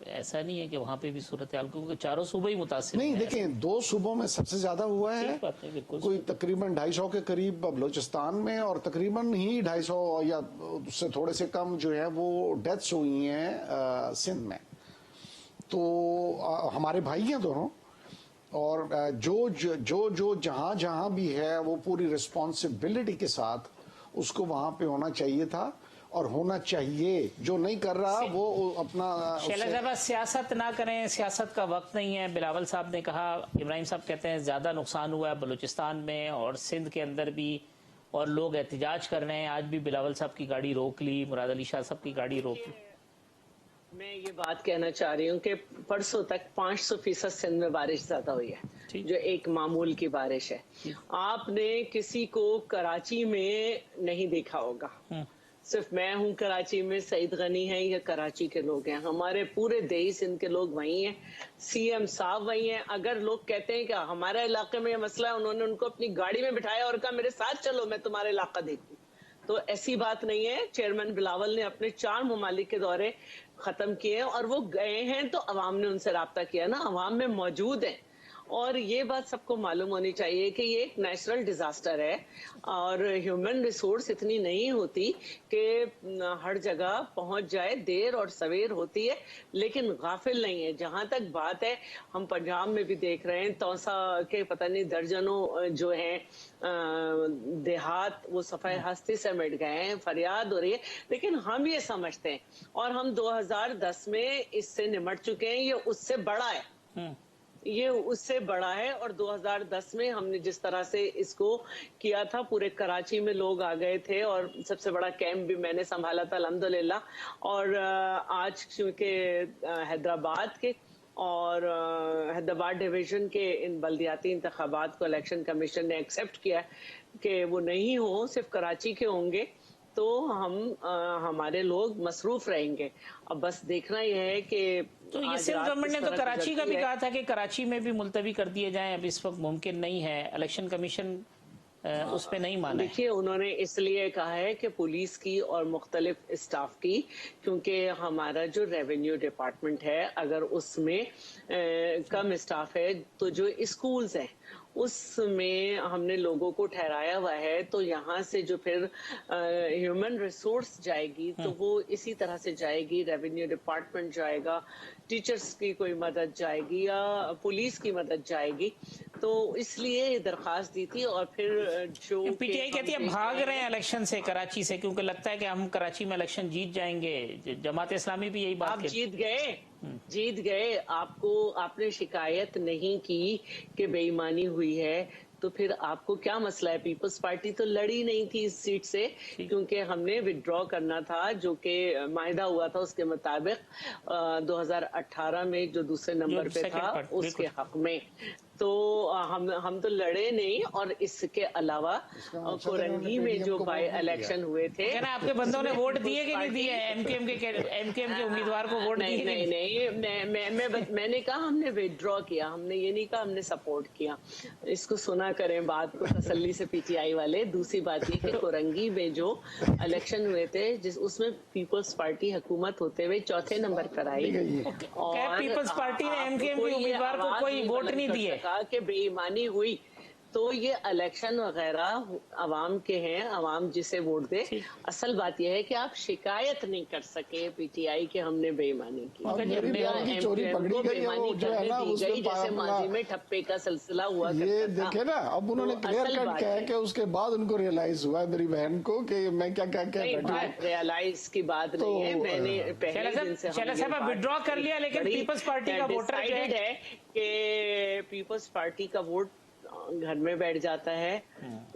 ऐसा नहीं है कि वहाँ पे भी सूरत हाल, क्योंकि चारों सूबे ही मुतासिर नहीं। देखें 2 सूबों में सबसे ज्यादा हुआ है, कोई तकरीबन 250 के करीब बलूचिस्तान में, और तकरीबन ही 250 या उससे थोड़े से कम जो है वो डेथ्स हुई हैं सिंध में। तो हमारे भाई हैं दोनों, और जो जहां भी है वो पूरी रिस्पॉन्सिबिलिटी के साथ उसको वहां पे होना चाहिए था और होना चाहिए। जो नहीं कर रहा वो अपना शैला, सियासत ना करें, सियासत का वक्त नहीं है। बिलावल साहब ने कहा, इब्राहिम साहब कहते हैं ज्यादा नुकसान हुआ है बलूचिस्तान में और सिंध के अंदर भी, और लोग एहतजाज कर रहे हैं। आज भी बिलावल साहब की गाड़ी रोक ली, मुराद अली शाह साहब की गाड़ी रोक ली। मैं ये बात कहना चाह रही हूँ कि परसों तक 500% सिंध में बारिश ज्यादा हुई है, जो एक मामूल की बारिश है। आपने किसी को कराची में नहीं देखा होगा, सिर्फ मैं हूँ कराची में, सईद गनी है, या कराची के लोग हैं, हमारे पूरे देही सिंध के लोग वहीं हैं, सीएम साहब वहीं हैं। अगर लोग कहते हैं कि हमारे इलाके में ये मसला है, उन्होंने उनको अपनी गाड़ी में बिठाया और कहा मेरे साथ चलो मैं तुम्हारा इलाका देखूं, तो ऐसी बात नहीं है। चेयरमैन बिलावल ने अपने 4 ममालिक के दौरे खत्म किए और वो गए हैं तो अवाम ने उनसे राब्ता किया ना, अवाम में मौजूद है। और ये बात सबको मालूम होनी चाहिए कि ये एक नेचुरल डिजास्टर है और ह्यूमन रिसोर्स इतनी नहीं होती कि हर जगह पहुंच जाए, देर और सवेर होती है, लेकिन गाफिल नहीं है। जहां तक बात है, हम पंजाब में भी देख रहे हैं, तौसा के पता नहीं दर्जनों जो हैं देहात वो सफाई हस्ती से मिट गए हैं, फरियाद हो रही है, लेकिन हम ये समझते हैं और हम 2010 में इससे निमट चुके हैं, ये उससे बड़ा है, ये उससे बड़ा है। और 2010 में हमने जिस तरह से इसको किया था, पूरे कराची में लोग आ गए थे और सबसे बड़ा कैंप भी मैंने संभाला था अल्हम्दुलिल्लाह। और आज क्योंकि हैदराबाद के और हैदराबाद डिवीजन के इन बल्दियाती इंतखाबात को इलेक्शन कमीशन ने एक्सेप्ट किया कि वो नहीं हो, सिर्फ कराची के होंगे, तो हमारे लोग मसरूफ रहेंगे। अब बस देखना यह है कि तो ये सिंध गवर्नमेंट ने तो कराची का भी कहा था कि कराची में भी मुलतवी कर दिए जाएं, अब इस वक्त मुमकिन नहीं है, इलेक्शन कमीशन उस पे नहीं माना। देखिए, उन्होंने इसलिए कहा है कि पुलिस की और मुख्तलिफ स्टाफ की, क्योंकि हमारा जो रेवेन्यू डिपार्टमेंट है, अगर उसमें कम स्टाफ है तो जो स्कूल्स हैं उसमें हमने लोगों को ठहराया हुआ है, तो यहाँ से जो फिर ह्यूमन रिसोर्स जाएगी तो वो इसी तरह से जाएगी, रेवेन्यू डिपार्टमेंट जाएगा, टीचर्स की कोई मदद जाएगी या पुलिस की मदद जाएगी। तो इसलिए दरखास्त दी थी। और फिर जो पीटीआई कहती है भाग रहे हैं इलेक्शन से कराची से, क्योंकि लगता है कि हम कराची में इलेक्शन जीत जाएंगे। जमात इस्लामी भी यही बात आप जीत गए, आपने शिकायत नहीं की कि बेईमानी हुई है, तो फिर आपको क्या मसला है? पीपल्स पार्टी तो लड़ी नहीं थी इस सीट से, क्योंकि हमने विड्रॉ करना था, जो कि माहिदा हुआ था उसके मुताबिक 2018 में जो दूसरे नंबर पे था उसके हक में। तो हम तो लड़े नहीं। और इसके अलावा कोरंगी में जो बाई इलेक्शन हुए थे, आपके बंदों ने वोट दिए कि नहीं दिए? एमकेएम के उम्मीदवार को वोट दिए? नहीं, मैंने कहा हमने विड्रॉ किया, हमने ये नहीं कहा हमने सपोर्ट किया। इसको सुना करें बात को तसल्ली से पीटीआई वाले। दूसरी बात ये कि कोरंगी में जो इलेक्शन हुए थे, उसमें पीपल्स पार्टी हुकूमत होते हुए 4थे नंबर पर आई, और पीपल्स पार्टी ने एमकेएम के उम्मीदवार को कोई वोट नहीं दिए कि बेईमानी हुई। तो ये इलेक्शन वगैरह अवाम के हैं, अवाम जिसे वोट दे। असल बात यह है कि आप शिकायत नहीं कर सके पीटीआई के हमने बेईमानी की, चोरी बेईमानी जैसे माजी में ठप्पे का सिलसिला हुआ। ये देखे ना, अब उन्होंने क्लियर कट किया है कि उसके बाद उनको रियलाइज हुआ है मेरी बहन को कि मैं क्या रियलाइज की बात नहीं है। मैंने पहले दिन से विड्रॉ कर लिया, लेकिन पीपल्स पार्टी का वोटर है कि पीपल्स पार्टी का वोट घर में बैठ जाता है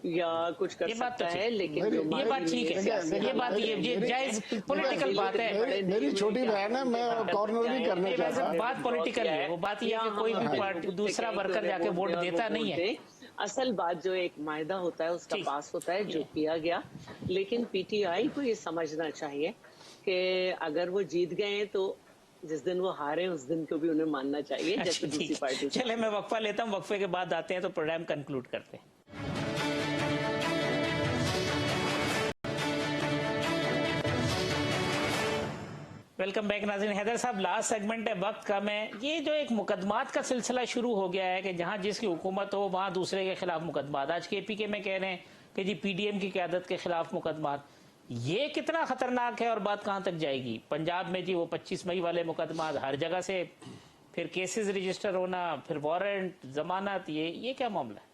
या कुछ कर सकता है, लेकिन ये बात ठीक है, ये बात ये जायज पॉलिटिकल बात है। मेरी छोटी बहन है, मैं कॉर्नर नहीं करना चाहता। बात पॉलिटिकल है, वो बात ये है कि कोई भी पार्टी दूसरा वर्कर जाके वोट देता नहीं है। असल बात जो एक मायदा होता है उसका पास होता है, जो किया गया। लेकिन पीटीआई को ये समझना चाहिए कि अगर वो जीत गए हैं तो जिस दिन वो हारे उस दिन को भी उन्हें मानना चाहिए, जैसे दूसरी पार्टी। चले, मैं वक्फा लेता हूँ, वक्फे के बाद आते हैं तो प्रोग्राम कंक्लूड करते हैं। वेलकम बैक नाज़रीन। हैदर साहब, लास्ट सेगमेंट है, वक्त कम है। ये जो एक मुकदमात का सिलसिला शुरू हो गया है कि जहां जिसकी हुकूमत हो वहां दूसरे के खिलाफ मुकदमात। आज केपीके में कह रहे हैं कि जी पीडीएम की क़यादत के खिलाफ मुकदमात। ये कितना खतरनाक है और बात कहां तक जाएगी? पंजाब में जी वो 25 मई वाले मुकदमात, हर जगह से फिर केसेस रजिस्टर होना, फिर वारंट, जमानत, ये क्या मामला है?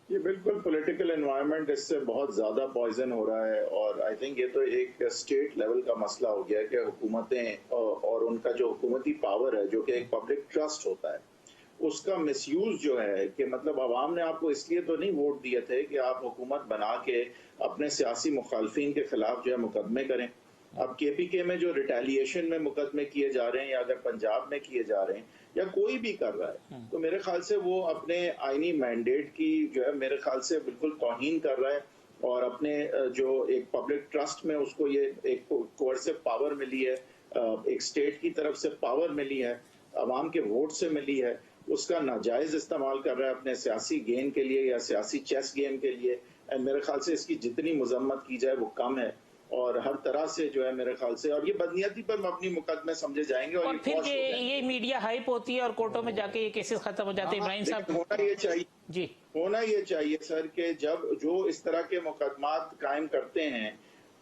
ये बिल्कुल पॉलिटिकल एनवायरनमेंट इससे बहुत ज्यादा पॉइजन हो रहा है। और आई थिंक ये तो एक स्टेट लेवल का मसला हो गया है कि हुकूमतें और उनका जो हुकूमती पावर है, जो कि एक पब्लिक ट्रस्ट होता है, उसका मिसयूज जो है कि मतलब अवाम ने आपको इसलिए तो नहीं वोट दिए थे कि आप हुकूमत बना के अपने सियासी मुखालफिन के खिलाफ जो है मुकदमे करें। اب KPK میں جو ریٹیلیشن میں مقدمے کیے جا رہے ہیں یا اگر پنجاب میں کیے جا رہے ہیں یا کوئی بھی کر رہا ہے تو میرے خیال سے وہ اپنے آئینی مینڈیٹ کی جو ہے میرے خیال سے بالکل توہین کر رہا ہے اور اپنے جو ایک پبلک ٹرسٹ میں اس کو یہ ایک کوئرسو پاور ملی ہے، ایک سٹیٹ کی طرف سے پاور ملی ہے، عوام کے ووٹ سے ملی ہے، اس کا ناجائز استعمال کر رہا ہے اپنے سیاسی گین کے لیے یا سیاسی چیس گیم کے لیے. میرے خیال سے اس کی جتنی مذمت کی جائے وہ کم ہے اور ہر طرح سے جو ہے میرے خیال سے، اور یہ بدنیتی پر مبنی مقدمے سمجھے جائیں گے اور پھر یہ میڈیا ہائپ ہوتی ہے اور کورٹوں میں جا کے یہ کیسز ختم ہو جاتے ہیں. ابراہیم صاحب ہونا یہ چاہیے جی ہونا یہ چاہیے سر کہ جب جو اس طرح کے مقدمات قائم کرتے ہیں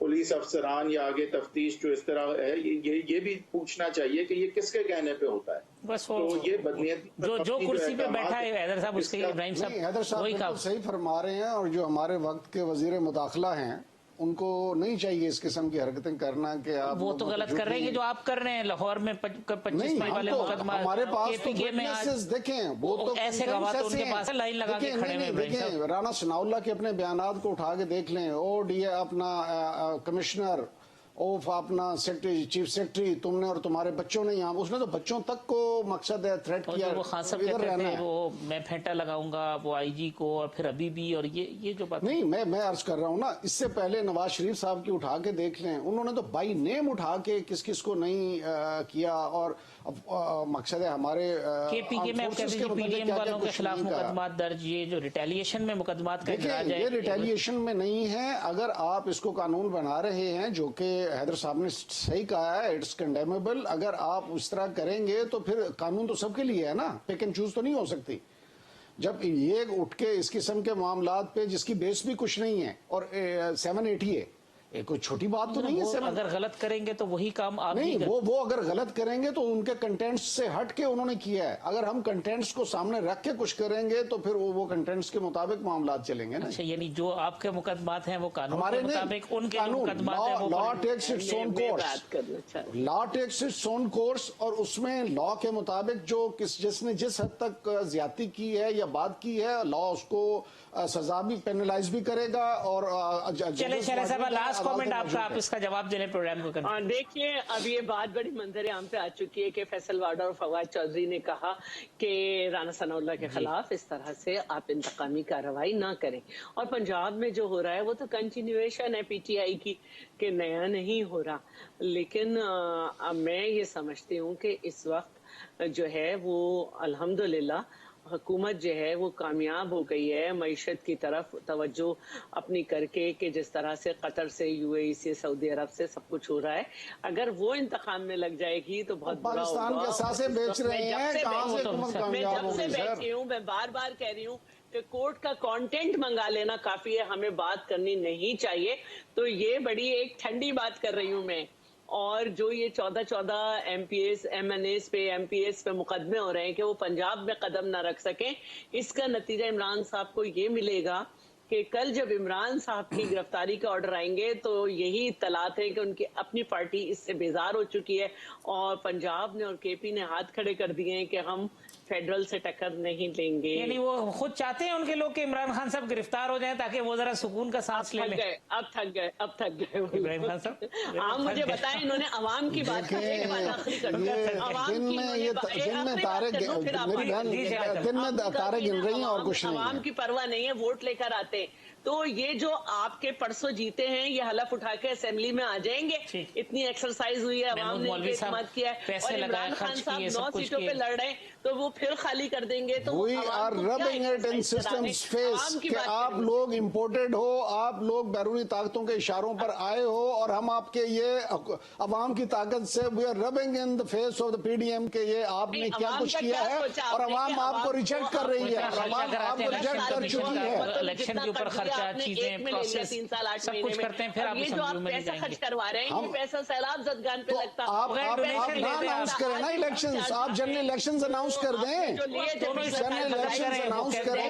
پولیس افسران یا آگے تفتیش جو اس طرح ہے، یہ بھی پوچھنا چاہیے کہ یہ کس کے کہنے پہ ہوتا ہے. بس تو یہ بدنیتی جو کرسی پہ بیٹھا ہے حیدر صاحب اس کے ابراہیم حیدر صاحب صاحب وہی بالکل صحیح فرما رہے ہیں، اور جو ہمارے وقت کے وزیر مداخلہ ہیں ان کو نہیں چاہیے اس قسم کی حرکتیں کرنا کہ آپ وہ تو غلط کر رہے ہیں جو آپ کر رہے ہیں. لاہور میں 25 مئی والے مقدمہ ہمارے پاس تو KPK میں وٹنسز دیکھیں، وہ تو ایسے گواہ تو ان کے پاس لائن لگا کے کھڑے ہیں. دیکھیں رانا ثناء اللہ کے اپنے بیانات کو اٹھا کے دیکھ لیں، ODA اپنا کمشنر اوف اپنا سیکرٹری چیف سیکرٹری تم نے اور تمہارے بچوں نے یہاں، اس نے تو بچوں تک کو مقصد ہے تھریٹ کیا. وہ خان صاحب کہتے تھے وہ میں پھینٹا لگاؤں گا وہ IG کو اور پھر ابھی بھی، اور یہ جو بات نہیں میں عرض کر رہا ہوں نا، اس سے پہلے نواز شریف صاحب کی اٹھا کے دیکھ لیں، انہوں نے تو بائی نیم اٹھا کے کس کس کو نہیں کیا. اور مقصد ہے ہمارے KPK میں PDM والوں کے خلاف مقدمات درج، یہ جو ریٹیلیشن میں مقدمات کا اندراج ہے یہ ریٹیلیشن میں نہیں ہے. اگر آپ اس کو قانون بنا رہے ہیں جو کہ حیدر صاحب نے صحیح کہا ہے اٹس کنڈیمیبل، اگر آپ اس طرح کریں گے تو پھر قانون تو سب کے لیے ہے نا، پک اینڈ چوز تو نہیں ہو سکتی. جب یہ اٹھ کے اس قسم کے معاملات پہ جس کی بیس بھی کچھ نہیں ہے، اور 780 ہے، کوئی چھوٹی بات تو نہیں ہے. اگر غلط کریں گے تو وہی کام آپ نہیں، وہ اگر غلط کریں گے تو ان کے کنٹینٹس سے ہٹ کے انہوں نے کیا ہے. اگر ہم کنٹینٹس کو سامنے رکھ کے کچھ کریں گے تو پھر وہ کنٹینٹس کے مطابق معاملات چلیں گے نا. اچھا، یعنی جو آپ کے مقدمات ہیں وہ قانون کے مطابق، ان کے جو مقدمات ہیں وہ لا ٹیکس اٹس اون کورس، لا ٹیکس اٹس اون کورس، اور اس میں لا کے مطابق جو جس نے جس حد تک زیادتی کی ہے یا بات کی ہے، لا اس کو سزا بھی پینلائز بھی کرے گا. اور چلے صاحب لاسٹ کامنٹ آپ کا، آپ اس کا جواب دینے پروگرام کو کریں. دیکھیے اب یہ بات بڑی منظر عام پہ آ چکی ہے کہ فیصل واڈا اور فواد چودھری نے کہا کہ رانا ثناء اللہ کے خلاف اس طرح سے آپ انتقامی کارروائی نہ کریں. اور پنجاب میں جو ہو رہا ہے وہ تو کنٹینیویشن ہے PTI کی، کہ نیا نہیں ہو رہا. لیکن میں یہ سمجھتی ہوں کہ اس وقت جو ہے وہ الحمدللہ حکومت جو ہے وہ کامیاب ہو گئی ہے معیشت کی طرف توجہ اپنی کر کے، کہ جس طرح سے قطر سے UAE سے سعودی عرب سے سب کچھ ہو رہا ہے، اگر وہ انتقام میں لگ جائے گی تو بہت برا ہوگا. پاکستان کے اثاثے بیچ رہے ہیں، کہاں سے حکومت کامیاب ہو گئی؟ میں جب سے بیٹھی ہوں، میں بار بار کہہ رہی ہوں کہ کورٹ کا کانٹینٹ منگا لینا کافی ہے، ہمیں بات کرنی نہیں چاہیے. تو یہ بڑی ایک ٹھنڈی بات کر رہی ہوں میں. اور جو یہ 14 MPs MNAs پہ MPs پہ مقدمے ہو رہے ہیں کہ وہ پنجاب میں قدم نہ رکھ سکیں، اس کا نتیجہ عمران صاحب کو یہ ملے گا کہ کل جب عمران صاحب کی گرفتاری کا آرڈر آئیں گے تو یہی اطلاعات ہیں کہ ان کی اپنی پارٹی اس سے بیزار ہو چکی ہے، اور پنجاب نے اور KP نے ہاتھ کھڑے کر دیے ہیں کہ ہم فیڈرل سے ٹکر نہیں لیں گے. یعنی وہ خود چاہتے ہیں ان کے لوگ کہ عمران خان صاحب گرفتار ہو جائیں تاکہ وہ ذرا سکون کا سانس لے لیں. اب تھک گئے ابراہیم خان صاحب آپ مجھے بتائیں، انہوں نے عوام کی بات دن میں تارے گن رہی ہیں اور کچھ نہیں. عوام کی پرواہ نہیں ہے، ووٹ لے کر آتے. تو یہ جو آپ کے پرسوں جیتے ہیں یہ حلف اٹھا کے اسمبلی میں آ جائیں گے. اتنی ایکسرسائز ہوئی ہے، عوام نے اعتماد کیا ہے، اور عمران خان صاحب 9 سیٹوں پہ لڑ رہے ہیں تو وہ پھر خالی کر دیں گے. تو we are rubbing it in systems face کہ آپ لوگ امپورٹڈ ہو، آپ لوگ بیرونی طاقتوں کے اشاروں پر آئے ہو، اور ہم آپ کے یہ عوام کی طاقت سے we are rubbing in the face of the PDM کہ یہ آپ نے کیا کچھ کیا ہے، اور عوام آپ کو ریجیکٹ کر رہی ہے، عوام آپ کو ریجیکٹ کر چکی ہے. الیکشن کے اوپر خرچہ چیزیں پروسیس سب کچھ کرتے ہیں، پھر آپ یہ جو آپ پیسہ خرچ کروا رہے ہیں یہ پیسہ سیلاب زدگان پہ لگتا. آپ نہ اناؤنس کریں نا الیکشنز، آپ جنرل الیکشنز اناؤنس کر دیں، جنرل الیکشنز اناؤنس کریں.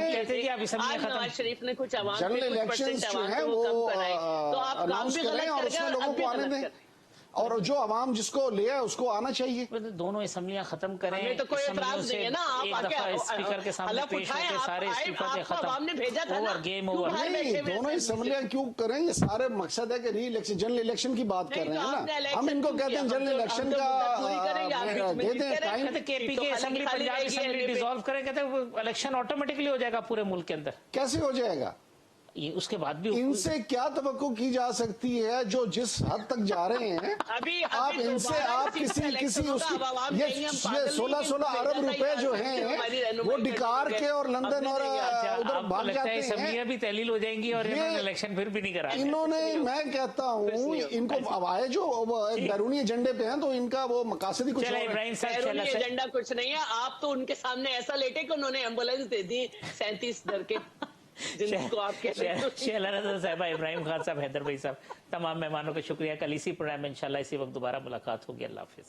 نواز شریف نے کچھ عوام جنرل الیکشنز جو ہیں وہ اناؤنس کریں اور اس میں لوگوں کو آنے دیں. और जो अवाम जिसको लिया है उसको आना चाहिए। दोनों असम्बलियां खत्म करें, हमें तो कोई एतराज नहीं है ना, आप एक आके दफा स्पीकर के सामने हलफ पेश उठाएं, होकर सारे आप आए, इस्तीफे आपको अवाम ने खत्म, भेजा था ना, ओवर, गेम क्यों ओवर। बाहर बैठे नहीं, हुए दोनों हैं? असम्बलियां क्यों करें, ये सारे मकसद है कि री इलेक्शन, जनरल इलेक्शन की बात कर नहीं, रहे तो हैं आपने ना, इलेक्शन हम इनको क्यों कहते हैं किया? जनरल हम तो इलेक्शन मुद्दत पूरी करेंगे, आप बीच में का दे जीत दें करें। टाइम। कहते केपी तो की खाली असेंबली, खाली पंजाब रहेगी असेंबली NAP। डिसॉल्व करें, कहते हैं इलेक्शन ऑटोमेटिकली हो जाएगा पूरे मुल्क के अंदर। कैसे हो जाएगा? ये उसके बाद भी इनसे क्या तवक्को की जा सकती है जो जिस हद तक जा रहे हैं? अभी आप इनसे दोबारा आप इसी किसी का किसी इलेक्शन होगा, उसकी अब आवाम ये कहेंगे हम ये पागल नहीं, 16 कि अरब इनको रुपए भेजा जो था, हैं हमारी वो रहनुमाई डिकार करने के और लंदन अपने और नहीं आता। उधर आपको भाग लगता जाते है हैं। असम्बलियां भी तहलील हो जाएंगी और ये- इन्होंने इलेक्शन फिर भी नहीं करा? इन्होंने, मैं कहता हूँ इनको अब आए जो एक बैरूनी एजेंडे पे हैं तो इनका वो मकासद ही कुछ चले और है। इब्राहिम साहब, बैरूनी चला एजेंडा कुछ नहीं है, आप तो उनके सामने ऐसा लेटे कि उन्होंने एम्बुलेंस दे दी 37 दर के, जिनको आप कह रहे हो। शहला साहबा, इब्राहिम खान साहब, हैदर भाई साहब, तमाम मेहमानों का शुक्रिया। कल इसी प्रोग्राम में इंशाल्लाह इसी वक्त दोबारा मुलाकात होगी। अल्लाह हाफिज।